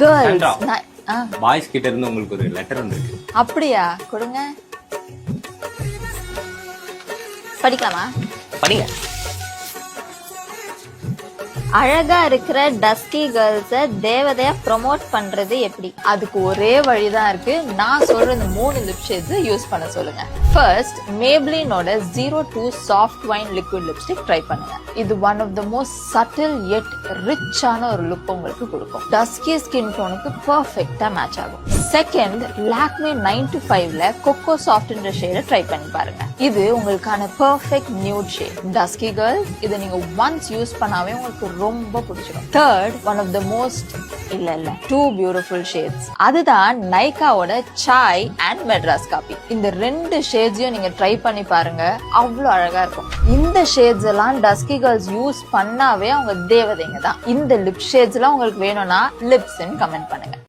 Girls boys கிட்ட இருந்து உங்களுக்கு ஒரு லெட்டர் வந்திருக்கு. அப்படியா? கொடுங்க, படிக்கலாமா? படிங்க. அழகா இருக்கிற டஸ்கி கேர்ள்ஸ தேவதையா ப்ரொமோட் பண்றது எப்படி? அதுக்கு ஒரே வழிதான் இருக்கு. நான் சொல்ற இந்த 3 லிப் ஷேட்ஸ் யூஸ் பண்ண சொல்லுங்க. ஃபர்ஸ்ட், மேப்ளினோட 02 soft wine liquid lipstick try பண்ணுங்க. இது one of the most subtle yet ரிச்சான ஒரு லுக் உங்களுக்கு கொடுக்கும். டஸ்கி ஸ்கின் டோனுக்கு பெர்ஃபெக்ட்டா மேட்ச் ஆகும். செகண்ட், லாக்மே 9to5ல கொக்கோ சாஃப்ட்ன்ற ஷேட ட்ரை பண்ணி பாருங்க. இது உங்களுக்கான perfect nude shade. Dusky girls, இதை நீங்க ஒன்ஸ் யூஸ் பண்ணாவே உங்களுக்கு ரொம்ப பிடிச்சிடும். Third, one of the most இல்ல 2 பியூட்டிஃபுல் ஷேட்ஸ். அதுதான் நைகாவோட சாய் அண்ட் மெட்ராஸ் காபி. இந்த 2 ஷேட்ஸையும் நீங்க ட்ரை பண்ணி பாருங்க, அவ்வளவு அழகா இருக்கும். இந்த ஷேட்ஸ் எல்லாம் டஸ்கி கேர்ள்ஸ் யூஸ் பண்ணாவே அவங்க தேவதைங்க தான். இந்த லிப் ஷேட்ஸ் எல்லாம் உங்களுக்கு வேணும்னா லிப்ஸ்ன்னு கமெண்ட் பண்ணுங்க.